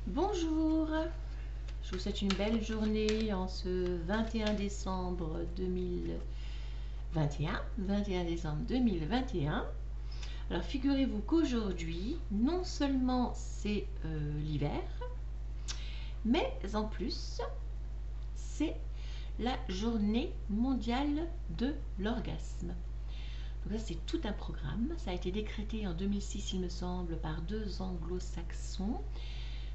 Bonjour, je vous souhaite une belle journée en ce 21 décembre 2021. 21 décembre 2021. Alors figurez-vous qu'aujourd'hui, non seulement c'est l'hiver, mais en plus, c'est la journée mondiale de l'orgasme. Donc ça c'est tout un programme, ça a été décrété en 2006 il me semble par 2 anglo-saxons.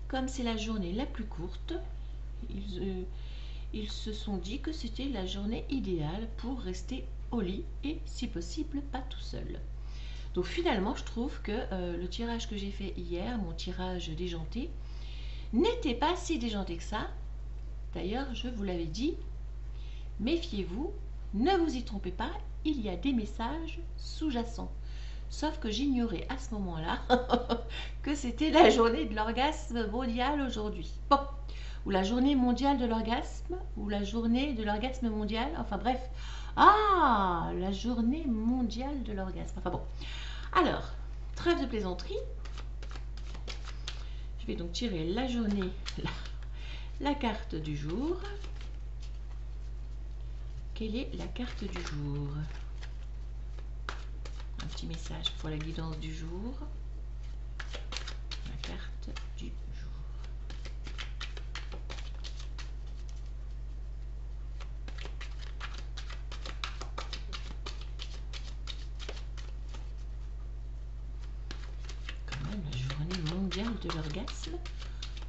Comme c'est la journée la plus courte, ils se sont dit que c'était la journée idéale pour rester au lit et si possible pas tout seul. Donc finalement je trouve que le tirage que j'ai fait hier, mon tirage déjanté, n'était pas si déjanté que ça. D'ailleurs je vous l'avais dit, méfiez-vous, ne vous y trompez pas, il y a des messages sous-jacents. Sauf que j'ignorais à ce moment-là que c'était la journée de l'orgasme mondial aujourd'hui. Bon, ou la journée mondiale de l'orgasme, ou la journée de l'orgasme mondial, enfin bref. Ah, la journée mondiale de l'orgasme. Enfin bon. Alors, trêve de plaisanterie. Je vais donc tirer la journée, la carte du jour. Quelle est la carte du jour? Un petit message pour la guidance du jour. La carte du jour. Quand même, la journée mondiale de l'orgasme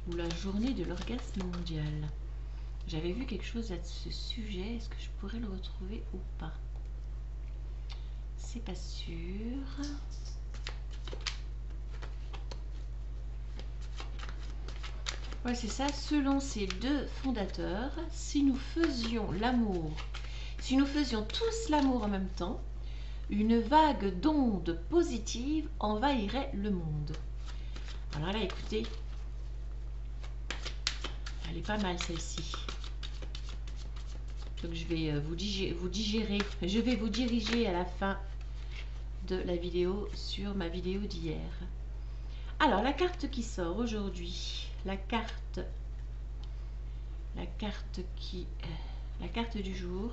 ou la journée de l'orgasme mondial. J'avais vu quelque chose à ce sujet. Est-ce que je pourrais le retrouver ou pas? C'est pas sûr. Ouais, c'est ça. Selon ces deux fondateurs, si nous faisions l'amour, si nous faisions tous l'amour en même temps, une vague d'ondes positives envahirait le monde. Alors là, écoutez, elle est pas mal celle-ci. Donc je vais vous digérer, je vais vous diriger à la fin de la vidéo sur ma vidéo d'hier. Alors la carte qui sort aujourd'hui, la carte du jour.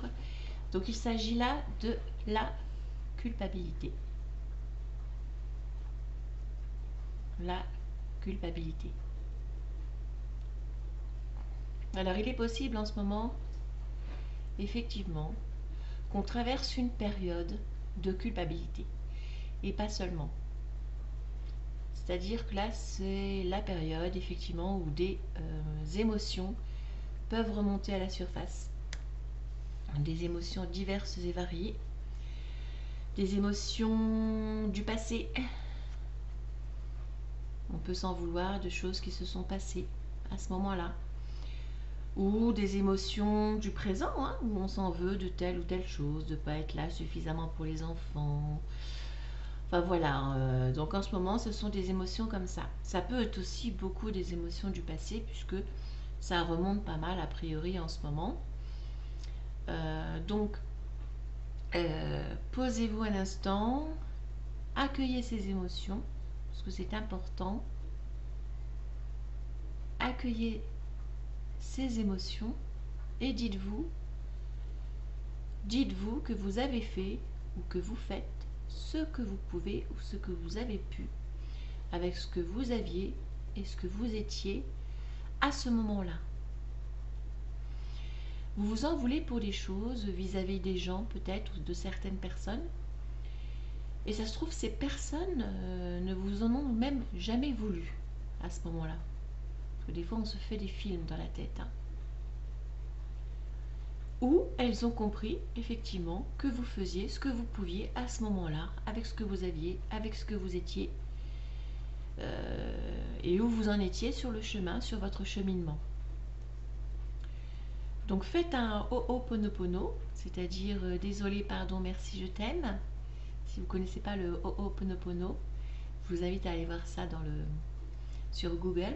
Donc il s'agit là de la culpabilité. La culpabilité. Alors il est possible en ce moment, effectivement, qu'on traverse une période de culpabilité. Et pas seulement. C'est-à-dire que là, c'est la période, effectivement, où des émotions peuvent remonter à la surface. Des émotions diverses et variées. Des émotions du passé. On peut s'en vouloir de choses qui se sont passées à ce moment-là. Ou des émotions du présent, hein, où on s'en veut de telle ou telle chose, de ne pas être là suffisamment pour les enfants. Enfin voilà, donc en ce moment ce sont des émotions comme ça. Ça peut être aussi beaucoup des émotions du passé puisque ça remonte pas mal a priori en ce moment. Donc posez-vous un instant, accueillez ces émotions parce que c'est important. Accueillez ces émotions et dites-vous que vous avez fait ou que vous faites ce que vous pouvez ou ce que vous avez pu avec ce que vous aviez et ce que vous étiez à ce moment-là. Vous vous en voulez pour des choses vis-à-vis des gens peut-être ou de certaines personnes et ça se trouve ces personnes ne vous en ont même jamais voulu à ce moment-là. Parce que des fois on se fait des films dans la tête. Hein. Ou elles ont compris effectivement que vous faisiez ce que vous pouviez à ce moment-là, avec ce que vous aviez, avec ce que vous étiez, et où vous en étiez sur le chemin, sur votre cheminement. Donc faites un Ho'oponopono, c'est-à-dire désolé, pardon, merci, je t'aime. Si vous ne connaissez pas le Ho'oponopono, je vous invite à aller voir ça sur Google.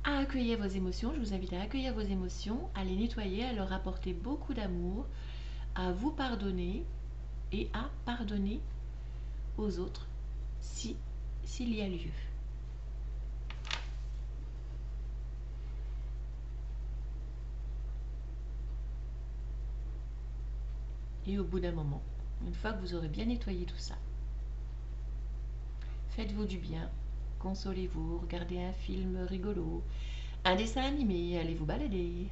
À accueillir vos émotions, je vous invite à accueillir vos émotions, à les nettoyer, à leur apporter beaucoup d'amour, à vous pardonner et à pardonner aux autres s'il y a lieu. Et au bout d'un moment, une fois que vous aurez bien nettoyé tout ça, faites-vous du bien, consolez-vous, regardez un film rigolo, un dessin animé, allez vous balader.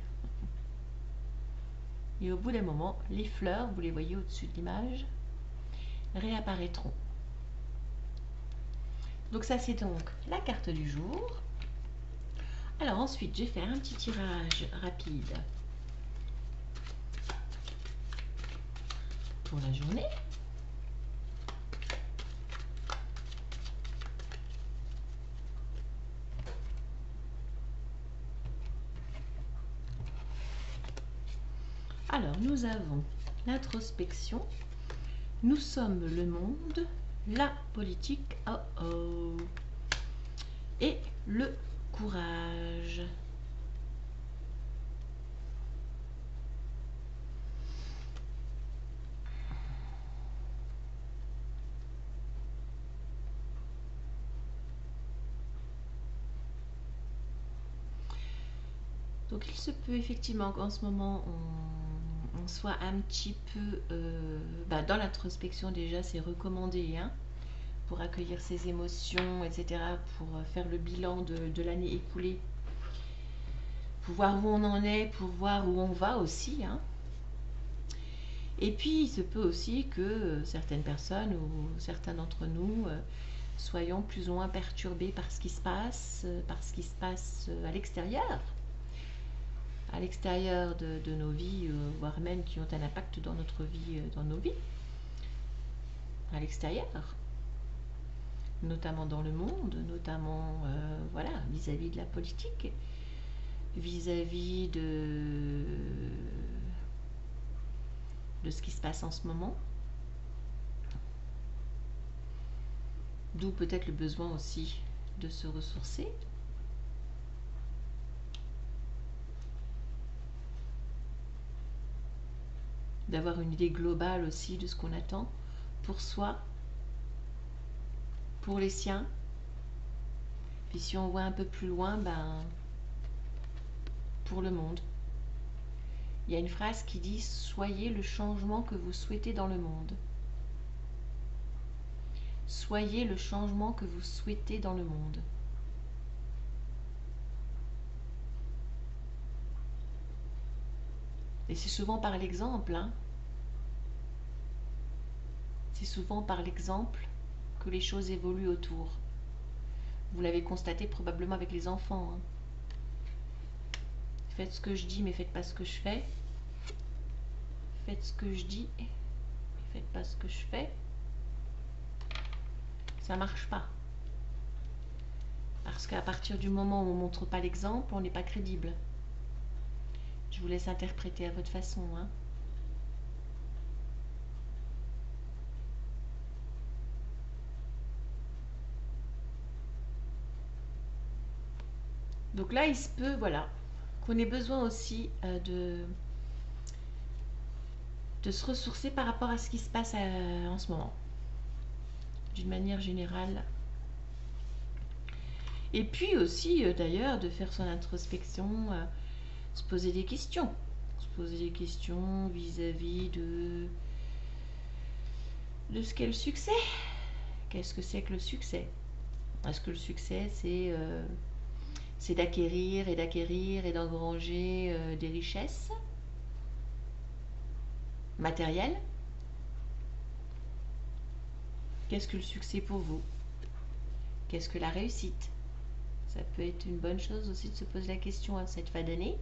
Et au bout d'un moment, les fleurs, vous les voyez au-dessus de l'image, réapparaîtront. Donc ça, c'est donc la carte du jour. Alors ensuite, je vais faire un petit tirage rapide pour la journée. Alors, nous avons l'introspection, nous sommes le monde, la politique, oh oh, et le courage. Donc il se peut effectivement qu'en ce moment on soit un petit peu dans l'introspection. Déjà c'est recommandé pour accueillir ses émotions, etc., pour faire le bilan de l'année écoulée, pour voir où on en est, pour voir où on va aussi. Et puis il se peut aussi que certaines personnes ou certains d'entre nous soyons plus ou moins perturbés par ce qui se passe, à l'extérieur de nos vies, voire même qui ont un impact dans notre vie, dans nos vies, à l'extérieur, notamment dans le monde, notamment voilà, vis-à-vis de la politique, vis-à-vis de ce qui se passe en ce moment. D'où peut-être le besoin aussi de se ressourcer. D'avoir une idée globale aussi de ce qu'on attend pour soi, pour les siens. Puis si on voit un peu plus loin, pour le monde. Il y a une phrase qui dit « Soyez le changement que vous souhaitez dans le monde ». Soyez le changement que vous souhaitez dans le monde. Et c'est souvent par l'exemple. C'est souvent par l'exemple que les choses évoluent autour. Vous l'avez constaté probablement avec les enfants. Faites ce que je dis, mais faites pas ce que je fais. Faites ce que je dis, mais faites pas ce que je fais. Ça marche pas. Parce qu'à partir du moment où on ne montre pas l'exemple, on n'est pas crédible. Je vous laisse interpréter à votre façon. Donc là, il se peut, voilà, qu'on ait besoin aussi de se ressourcer par rapport à ce qui se passe en ce moment, d'une manière générale. Et puis aussi, d'ailleurs, de faire son introspection, se poser des questions. Se poser des questions vis-à-vis de ce qu'est le succès. Qu'est-ce que c'est que le succès? Est-ce que le succès, c'est d'acquérir et d'engranger des richesses matérielles? Qu'est-ce que le succès pour vous? Qu'est-ce que la réussite? Ça peut être une bonne chose aussi de se poser la question à cette fin d'année.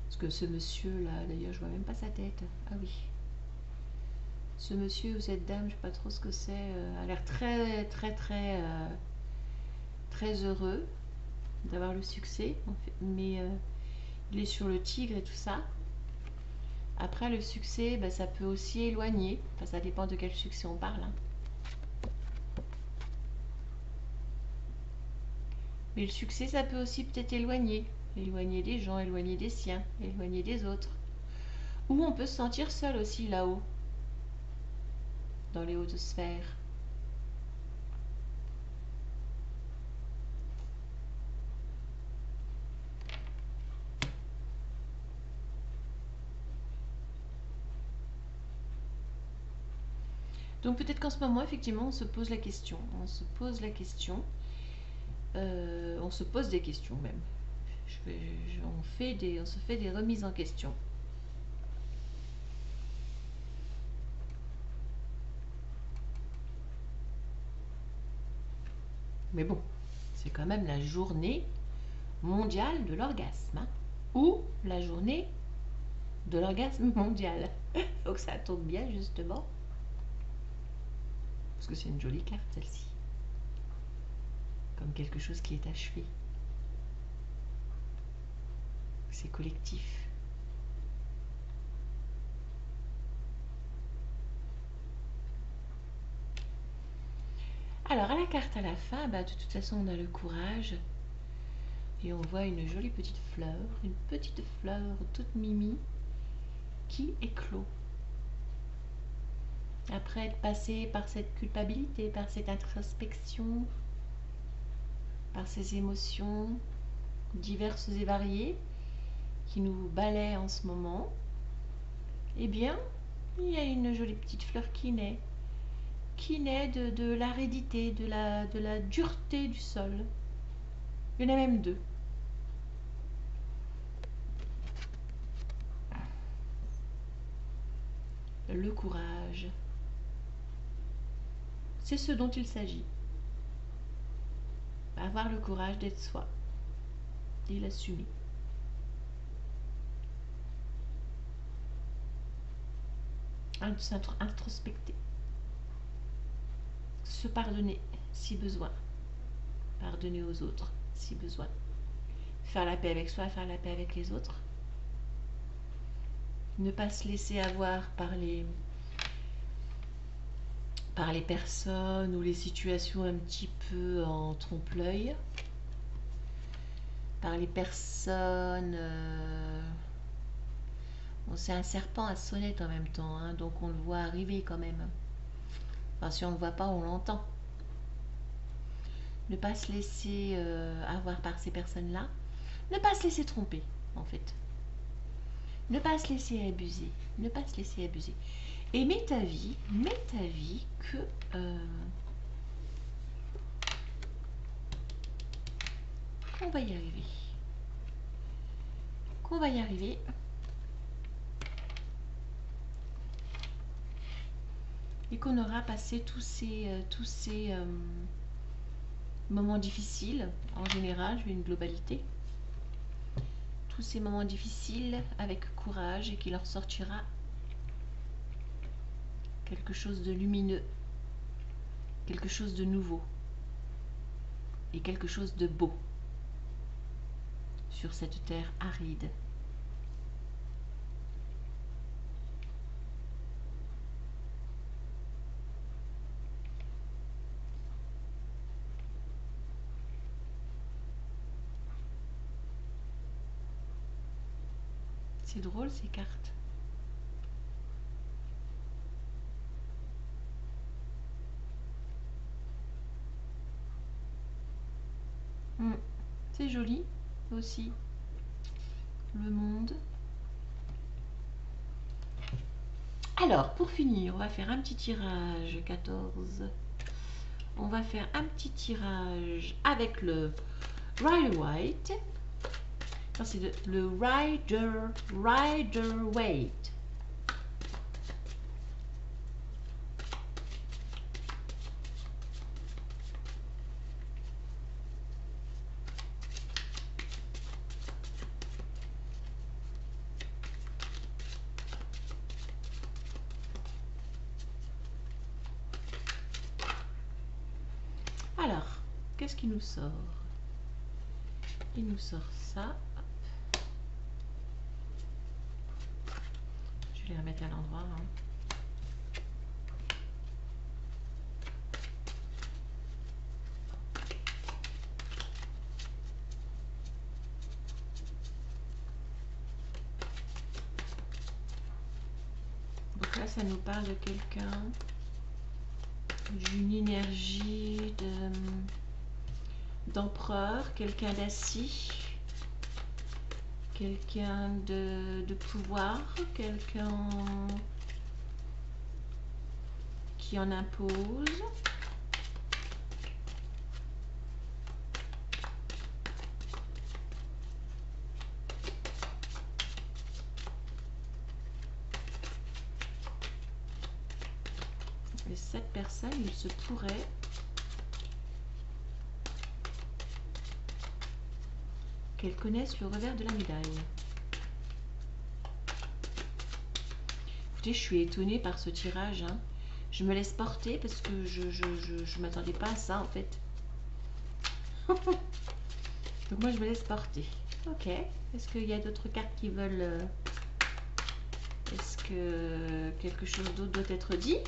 Parce que ce monsieur-là, d'ailleurs, je vois même pas sa tête. Ah oui. Ce monsieur ou cette dame, je sais pas trop ce que c'est, a l'air très, très, très, très heureux d'avoir le succès. Mais il est sur le tigre et tout ça. Après, le succès, ça peut aussi éloigner. Enfin, ça dépend de quel succès on parle. Mais le succès, ça peut aussi peut-être éloigner. Éloigner des gens, éloigner des siens, éloigner des autres. Ou on peut se sentir seul aussi là-haut, dans les hautes sphères. Donc peut-être qu'en ce moment, effectivement, on se pose la question. On se pose la question. On se pose des questions même. On se fait des remises en question. Mais bon, c'est quand même la journée mondiale de l'orgasme. Hein, ou la journée de l'orgasme mondial. Donc ça tombe bien justement. Parce que c'est une jolie carte celle-ci. Comme quelque chose qui est achevé. C'est collectif. Alors à la carte à la fin, bah, de toute façon on a le courage. Et on voit une jolie petite fleur toute mimi qui éclot. Après être passé par cette culpabilité, par cette introspection, par ces émotions diverses et variées qui nous balaient en ce moment, eh bien, il y a une jolie petite fleur qui naît de l'aridité, de la dureté du sol. Il y en a même deux. Le courage, c'est ce dont il s'agit. Avoir le courage d'être soi et l'assumer. Introspecter. Se pardonner si besoin. Pardonner aux autres si besoin. Faire la paix avec soi, faire la paix avec les autres. Ne pas se laisser avoir par les personnes ou les situations un petit peu en trompe-l'œil. Par les personnes... Bon, c'est un serpent à sonnette en même temps, hein, donc on le voit arriver quand même. Enfin, si on ne le voit pas, on l'entend. Ne pas se laisser avoir par ces personnes-là. Ne pas se laisser tromper, en fait. Ne pas se laisser abuser. Ne pas se laisser abuser. Et mets ta vie que... qu'on va y arriver. Qu'on va y arriver. Et qu'on aura passé tous ces moments difficiles, en général, je vais une globalité. Tous ces moments difficiles avec courage et qu'il leur sortira quelque chose de lumineux, quelque chose de nouveau et quelque chose de beau sur cette terre aride. C'est drôle ces cartes. C'est joli aussi. Le monde. Alors, pour finir, on va faire un petit tirage 14. On va faire un petit tirage avec le Rider White. C'est le Rider Waite. Alors, qu'est-ce qu'il nous sort? Il nous sort ça. Je vais les remettre à l'endroit. Hein. Donc là, ça nous parle de quelqu'un, d'une énergie d'empereur, quelqu'un d'assis, quelqu'un de pouvoir, quelqu'un qui qui en impose. Et cette personne, il se pourrait qu'elle connaisse le revers de la médaille. Écoutez, je suis étonnée par ce tirage, hein. Je me laisse porter parce que je m'attendais pas à ça en fait. Donc moi je me laisse porter. Ok. Est-ce qu'il y a d'autres cartes qui veulent... Est-ce que quelque chose d'autre doit être dit?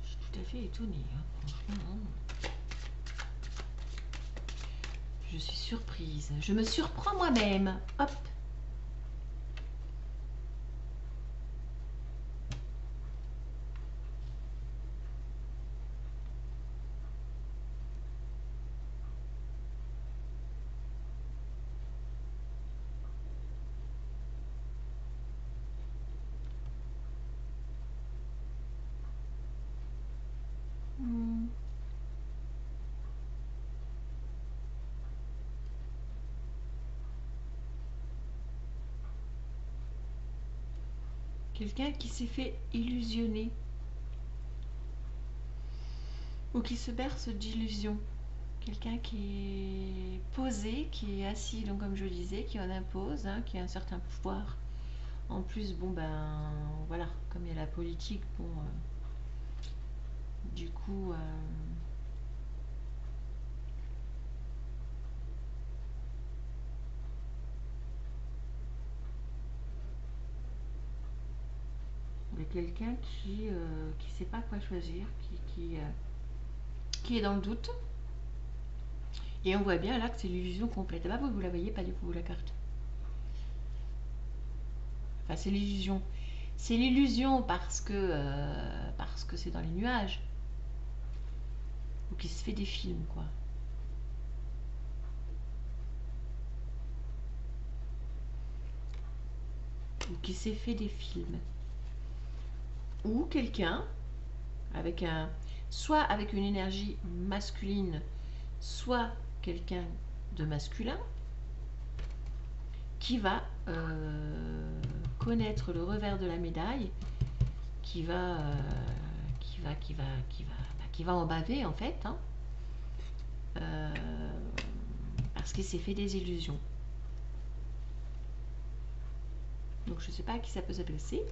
Je suis tout à fait étonnée, hein, franchement. Je suis surprise. Je me surprends moi-même. Hop. Quelqu'un qui s'est fait illusionner ou qui se berce d'illusions. Quelqu'un qui est posé, qui est assis, donc comme je le disais, qui en impose, hein, qui a un certain pouvoir. En plus, bon ben voilà, comme il y a la politique, bon, du coup, il y a quelqu'un qui sait pas quoi choisir, qui est dans le doute. Et on voit bien là que c'est l'illusion complète. Ah bah vous la voyez pas du coup la carte. Enfin c'est l'illusion. C'est l'illusion parce que c'est dans les nuages. Ou qui se fait des films quoi. Ou qui s'est fait des films. Ou quelqu'un avec soit avec une énergie masculine, soit quelqu'un de masculin qui va connaître le revers de la médaille, qui va en baver en fait, hein, parce qu'il s'est fait des illusions. Donc je ne sais pas à qui ça peut s'adresser.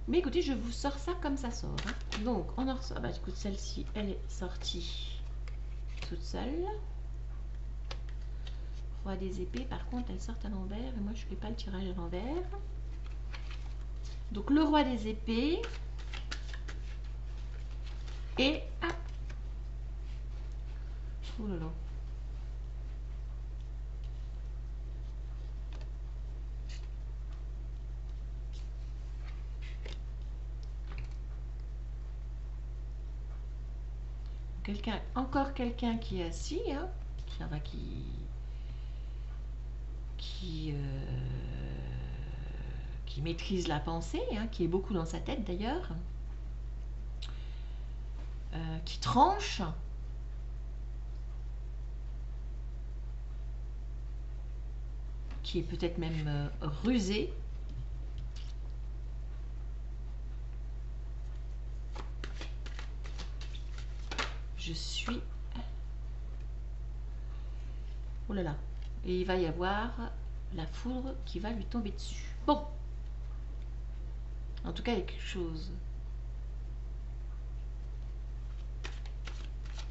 Mais écoutez, je vous sors ça comme ça sort. Hein. Donc, on en ressort. Bah, écoute, celle-ci, elle est sortie toute seule. Roi des épées, par contre, elle sort à l'envers. Et moi, je ne fais pas le tirage à l'envers. Donc, le roi des épées. Et... Ah. Oh là là. Encore quelqu'un qui est assis, hein, qui maîtrise la pensée, hein, qui est beaucoup dans sa tête d'ailleurs, qui tranche, qui est peut-être même rusé. Je suis... Oh là là. Et il va y avoir la foudre qui va lui tomber dessus. Bon. En tout cas, il y a quelque chose.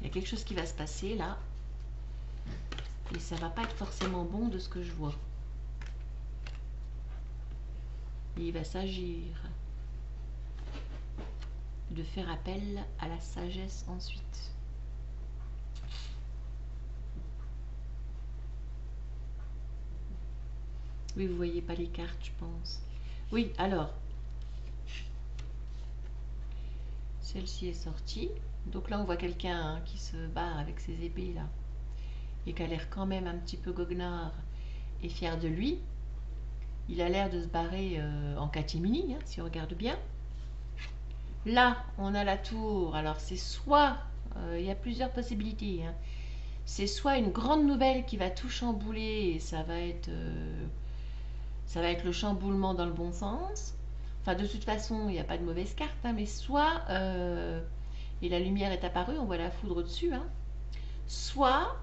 Il y a quelque chose qui va se passer là. Et ça va pas être forcément bon de ce que je vois. Et il va s'agir de faire appel à la sagesse ensuite. Oui, vous voyez pas les cartes, je pense. Oui, alors. Celle-ci est sortie. Donc là, on voit quelqu'un qui se bat avec ses épées là et qui a l'air quand même un petit peu goguenard et fier de lui. Il a l'air de se barrer en catimini, hein, si on regarde bien. Là, on a la tour. Alors, c'est soit... il y a plusieurs possibilités. Hein. C'est soit une grande nouvelle qui va tout chambouler et ça va être le chamboulement dans le bon sens. Enfin, de toute façon, il n'y a pas de mauvaise carte, hein, mais soit... et la lumière est apparue, on voit la foudre au-dessus. Hein, soit...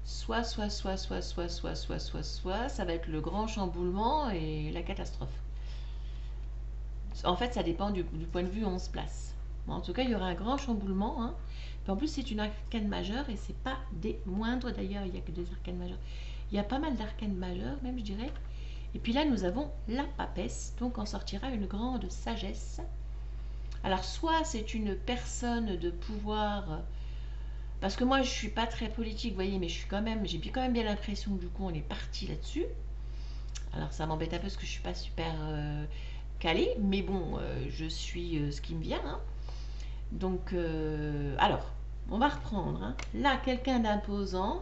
soit, ça va être le grand chamboulement et la catastrophe. En fait, ça dépend du point de vue où on se place. Bon, en tout cas, il y aura un grand chamboulement. Hein. Puis en plus, c'est une arcane majeure et c'est pas des moindres d'ailleurs. Il n'y a que des arcanes majeures. Il y a pas mal d'arcanes majeures, même je dirais. Et puis là, nous avons la papesse. Donc, en sortira une grande sagesse. Alors, soit c'est une personne de pouvoir. Parce que moi, je suis pas très politique, vous voyez, mais j'ai quand même bien l'impression que du coup, on est parti là-dessus. Alors, ça m'embête un peu parce que je suis pas super calée, mais bon, je suis ce qui me vient. Hein. Donc, alors, on va reprendre. Hein. Là, quelqu'un d'imposant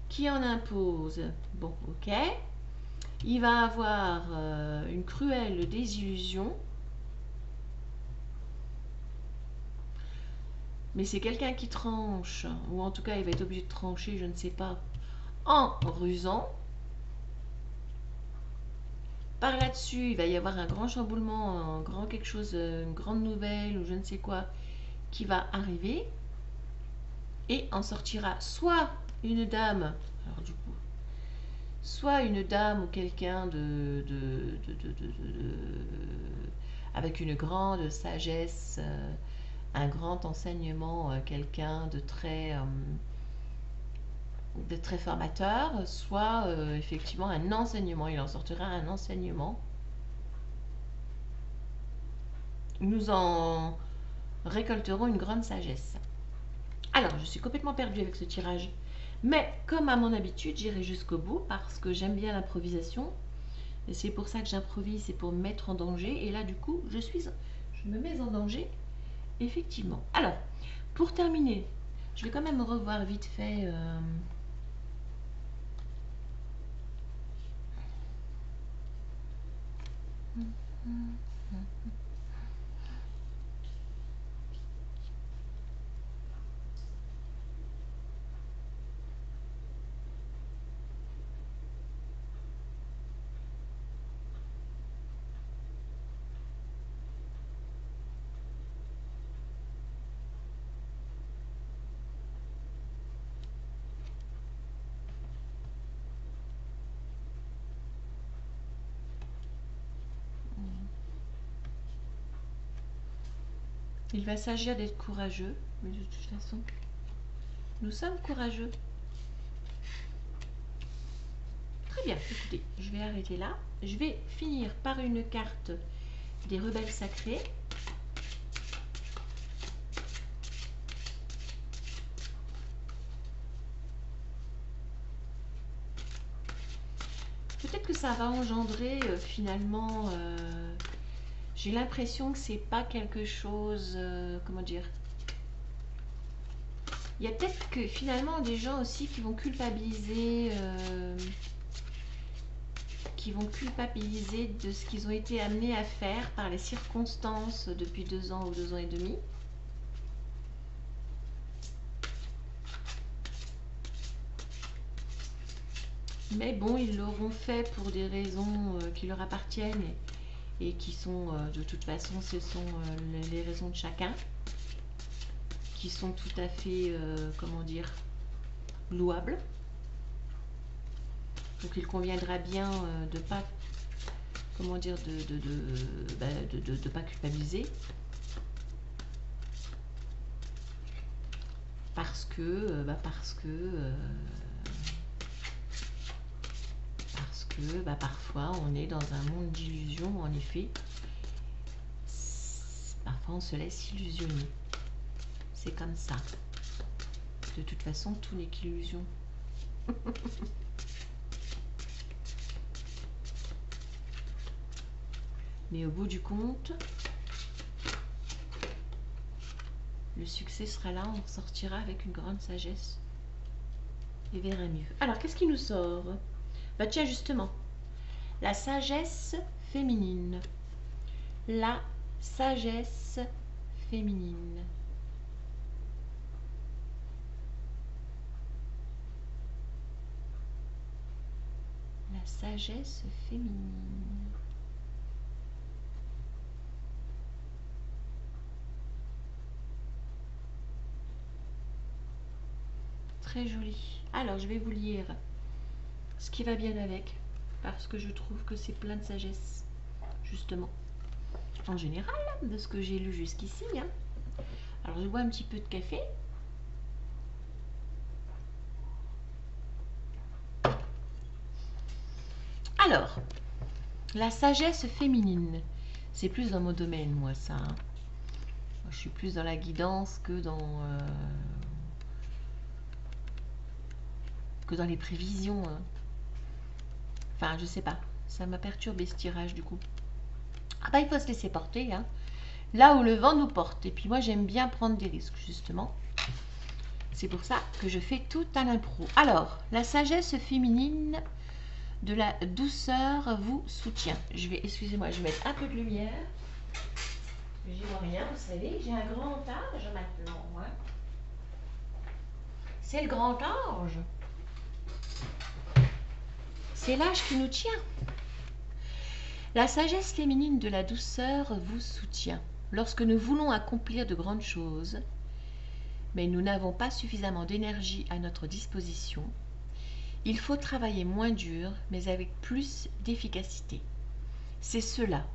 qui en impose. Bon, ok. Il va avoir une cruelle désillusion. Mais c'est quelqu'un qui tranche, ou en tout cas il va être obligé de trancher, je ne sais pas, en rusant. Par là-dessus, il va y avoir un grand chamboulement, un grand quelque chose, une grande nouvelle ou je ne sais quoi qui va arriver. Et en sortira soit une dame, alors du coup, soit une dame ou quelqu'un avec une grande sagesse, un grand enseignement, quelqu'un de très formateur, soit effectivement un enseignement. Il en sortira un enseignement. Nous en récolterons une grande sagesse. Alors, je suis complètement perdue avec ce tirage. Mais comme à mon habitude, j'irai jusqu'au bout parce que j'aime bien l'improvisation. Et c'est pour ça que j'improvise, c'est pour me mettre en danger. Et là, du coup, je me mets en danger, effectivement. Alors, pour terminer, je vais quand même revoir vite fait... Il va s'agir d'être courageux, mais de toute façon, nous sommes courageux. Très bien, écoutez, je vais arrêter là. Je vais finir par une carte des rebelles sacrés. Peut-être que ça va engendrer finalement... j'ai l'impression que c'est pas quelque chose... comment dire? Il y a peut-être que finalement des gens aussi qui vont culpabiliser... de ce qu'ils ont été amenés à faire par les circonstances depuis 2 ans ou 2 ans et demi. Mais bon, ils l'auront fait pour des raisons qui leur appartiennent et qui sont, de toute façon, ce sont les raisons de chacun, qui sont tout à fait, comment dire, louables. Donc il conviendra bien de pas, comment dire, de pas culpabiliser. Parce que parfois on est dans un monde d'illusions, en effet. Parfois on se laisse illusionner. C'est comme ça. De toute façon, tout n'est qu'illusion. Mais au bout du compte, le succès sera là, on sortira avec une grande sagesse et verra mieux. Alors, qu'est-ce qui nous sort? Bah tiens, justement, la sagesse féminine. La sagesse féminine. La sagesse féminine. Très joli. Alors, je vais vous lire ce qui va bien avec, parce que je trouve que c'est plein de sagesse, justement. En général, de ce que j'ai lu jusqu'ici. Hein. Alors, je bois un petit peu de café. Alors, la sagesse féminine, c'est plus dans mon domaine, moi, ça. Hein. Je suis plus dans la guidance que dans les prévisions. Hein. Enfin, je sais pas. Ça m'a perturbé ce tirage, du coup. Ah bah, il faut se laisser porter, hein. Là où le vent nous porte. Et puis moi, j'aime bien prendre des risques, justement. C'est pour ça que je fais tout à l'impro. Alors, la sagesse féminine de la douceur vous soutient. Je vais, excusez-moi, je vais mettre un peu de lumière. J'y vois rien, vous savez, j'ai un grand âge maintenant. Hein. C'est le grand âge. C'est l'âge qui nous tient. La sagesse féminine de la douceur vous soutient. Lorsque nous voulons accomplir de grandes choses, mais nous n'avons pas suffisamment d'énergie à notre disposition, il faut travailler moins dur, mais avec plus d'efficacité. C'est cela,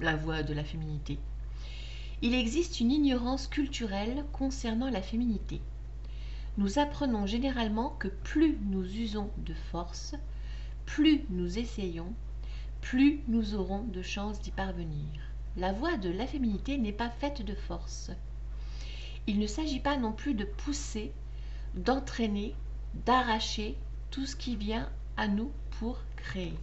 la voie de la féminité. Il existe une ignorance culturelle concernant la féminité. Nous apprenons généralement que plus nous usons de force, plus nous essayons, plus nous aurons de chances d'y parvenir. La voie de la féminité n'est pas faite de force. Il ne s'agit pas non plus de pousser, d'entraîner, d'arracher tout ce qui vient à nous pour créer,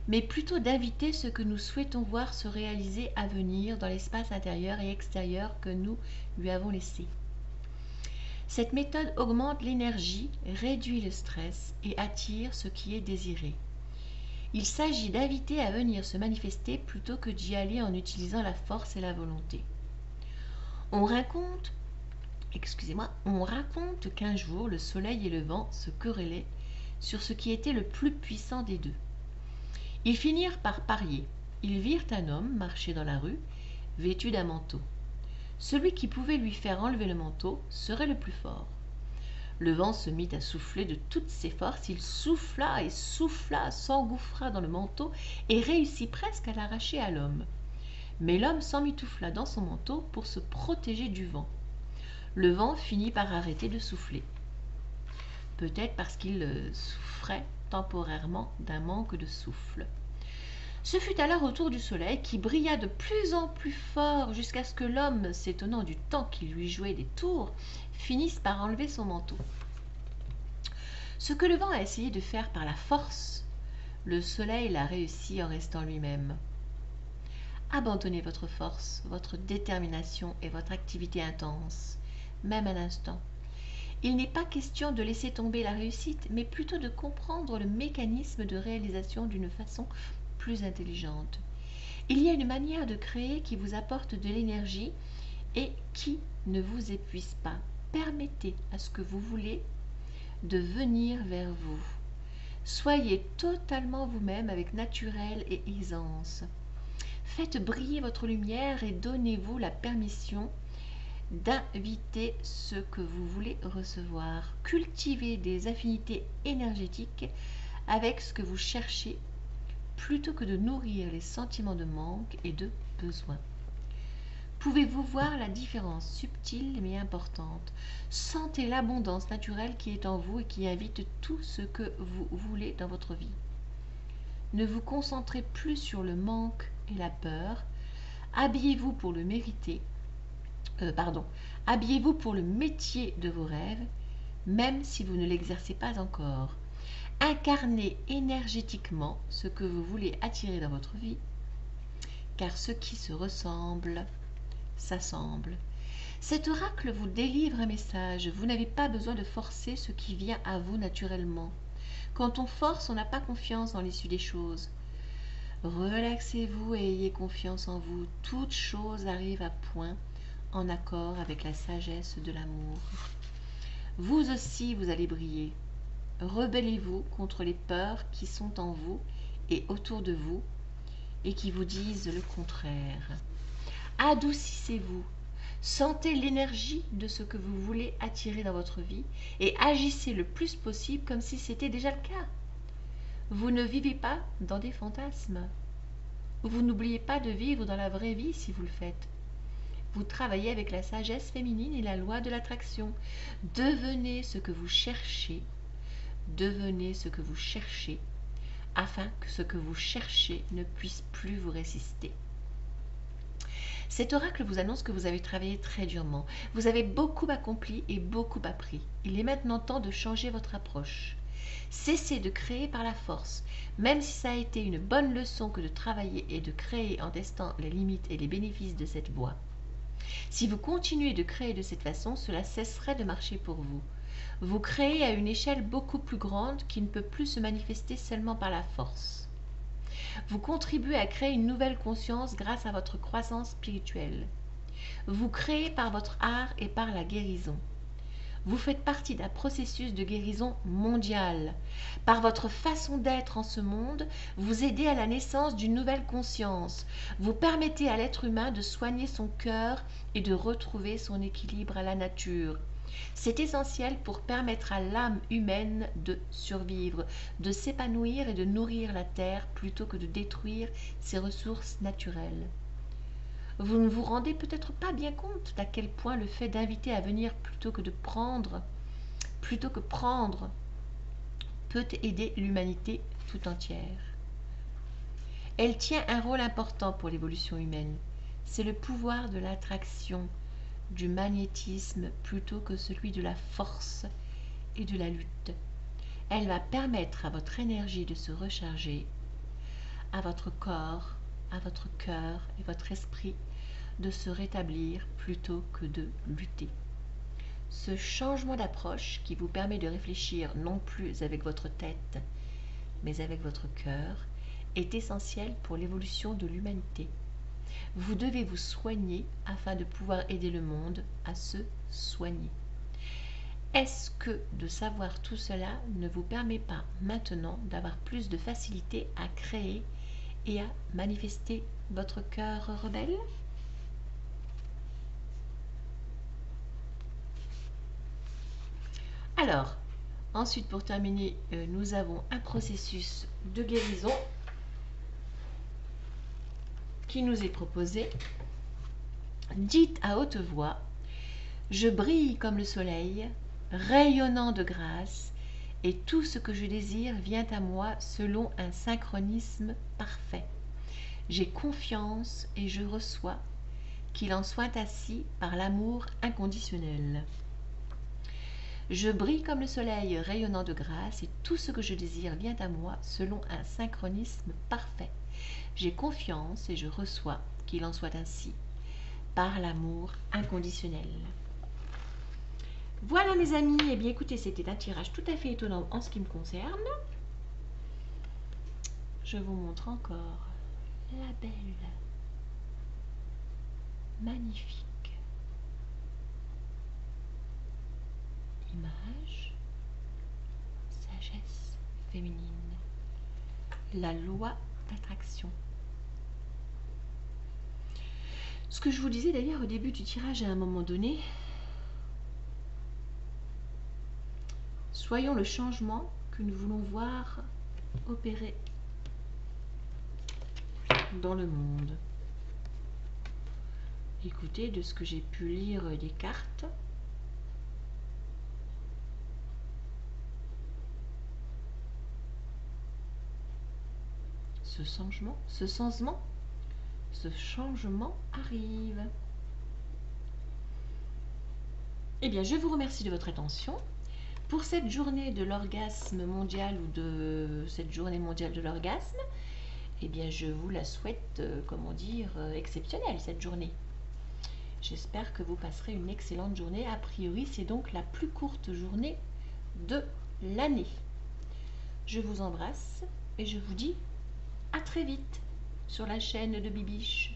mais plutôt d'inviter ce que nous souhaitons voir se réaliser à venir dans l'espace intérieur et extérieur que nous lui avons laissé. Cette méthode augmente l'énergie, réduit le stress et attire ce qui est désiré. Il s'agit d'inviter à venir se manifester plutôt que d'y aller en utilisant la force et la volonté. On raconte qu'un jour le soleil et le vent se querellaient sur ce qui était le plus puissant des deux. Ils finirent par parier. Ils virent un homme marcher dans la rue, vêtu d'un manteau. Celui qui pouvait lui faire enlever le manteau serait le plus fort. Le vent se mit à souffler de toutes ses forces, il souffla et souffla, s'engouffra dans le manteau et réussit presque à l'arracher à l'homme. Mais l'homme s'emmitoufla dans son manteau pour se protéger du vent. Le vent finit par arrêter de souffler. Peut-être parce qu'il souffrait temporairement d'un manque de souffle. Ce fut alors au tour du soleil qui brilla de plus en plus fort jusqu'à ce que l'homme, s'étonnant du temps qu'il lui jouait des tours, finisse par enlever son manteau. Ce que le vent a essayé de faire par la force, le soleil l'a réussi en restant lui-même. Abandonnez votre force, votre détermination et votre activité intense, même un instant. Il n'est pas question de laisser tomber la réussite, mais plutôt de comprendre le mécanisme de réalisation d'une façon plus intelligente. Il y a une manière de créer qui vous apporte de l'énergie et qui ne vous épuise pas. Permettez à ce que vous voulez de venir vers vous. Soyez totalement vous-même avec naturel et aisance. Faites briller votre lumière et donnez-vous la permission d'inviter ce que vous voulez recevoir. Cultivez des affinités énergétiques avec ce que vous cherchez plutôt que de nourrir les sentiments de manque et de besoin. Pouvez-vous voir la différence subtile mais importante? Sentez l'abondance naturelle qui est en vous et qui invite tout ce que vous voulez dans votre vie. Ne vous concentrez plus sur le manque et la peur. Habillez-vous pour le mériter. Habillez-vous pour le métier de vos rêves, même si vous ne l'exercez pas encore. Incarnez énergétiquement ce que vous voulez attirer dans votre vie. car ce qui se ressemble s'assemble. Cet oracle vous délivre un message. Vous n'avez pas besoin de forcer ce qui vient à vous naturellement. Quand on force, on n'a pas confiance dans l'issue des choses. Relaxez-vous et ayez confiance en vous. Toute chose arrive à point, en accord avec la sagesse de l'amour. Vous aussi, vous allez briller. Rebellez-vous contre les peurs qui sont en vous et autour de vous et qui vous disent le contraire. Adoucissez-vous. Sentez l'énergie de ce que vous voulez attirer dans votre vie et agissez le plus possible comme si c'était déjà le cas. Vous ne vivez pas dans des fantasmes. Vous n'oubliez pas de vivre dans la vraie vie si vous le faites. Vous travaillez avec la sagesse féminine et la loi de l'attraction. Devenez ce que vous cherchez. Devenez ce que vous cherchez afin que ce que vous cherchez ne puisse plus vous résister. Cet oracle vous annonce que vous avez travaillé très durement. Vous avez beaucoup accompli et beaucoup appris. Il est maintenant temps de changer votre approche. Cessez de créer par la force, même si ça a été une bonne leçon que de travailler et de créer en testant les limites et les bénéfices de cette voie. Si vous continuez de créer de cette façon, cela cesserait de marcher pour vous. Vous créez à une échelle beaucoup plus grande qui ne peut plus se manifester seulement par la force. Vous contribuez à créer une nouvelle conscience grâce à votre croissance spirituelle. Vous créez par votre art et par la guérison. Vous faites partie d'un processus de guérison mondiale. Par votre façon d'être en ce monde, vous aidez à la naissance d'une nouvelle conscience. Vous permettez à l'être humain de soigner son cœur et de retrouver son équilibre à la nature. C'est essentiel pour permettre à l'âme humaine de survivre, de s'épanouir et de nourrir la terre plutôt que de détruire ses ressources naturelles. Vous ne vous rendez peut-être pas bien compte d'à quel point le fait d'inviter à venir plutôt que prendre, peut aider l'humanité tout entière. Elle tient un rôle important pour l'évolution humaine. C'est le pouvoir de l'attraction, du magnétisme plutôt que celui de la force et de la lutte. Elle va permettre à votre énergie de se recharger, à votre corps, à votre cœur et votre esprit de se rétablir plutôt que de lutter. Ce changement d'approche qui vous permet de réfléchir non plus avec votre tête, mais avec votre cœur, est essentiel pour l'évolution de l'humanité. Vous devez vous soigner afin de pouvoir aider le monde à se soigner. Est-ce que de savoir tout cela ne vous permet pas maintenant d'avoir plus de facilité à créer et à manifester votre cœur rebelle ? Alors, ensuite pour terminer, nous avons un processus de guérison qui nous est proposé. Dites à haute voix, je brille comme le soleil, rayonnant de grâce, et tout ce que je désire vient à moi selon un synchronisme parfait. J'ai confiance et je reçois, qu'il en soit ainsi par l'amour inconditionnel. Je brille comme le soleil rayonnant de grâce, et tout ce que je désire vient à moi selon un synchronisme parfait. J'ai confiance et je reçois, qu'il en soit ainsi, par l'amour inconditionnel. Voilà mes amis, eh bien écoutez, c'était un tirage tout à fait étonnant en ce qui me concerne. Je vous montre encore la belle, magnifique image, sagesse féminine, la loi d'attraction. Ce que je vous disais d'ailleurs au début du tirage à un moment donné, soyons le changement que nous voulons voir opérer dans le monde. Écoutez, de ce que j'ai pu lire des cartes, ce changement arrive. Eh bien, je vous remercie de votre attention. Pour cette journée de l'orgasme mondial ou de cette journée mondiale de l'orgasme, eh bien je vous la souhaite, comment dire, exceptionnelle cette journée. J'espère que vous passerez une excellente journée. A priori, c'est donc la plus courte journée de l'année. Je vous embrasse et je vous dis à très vite sur la chaîne de Bibiche.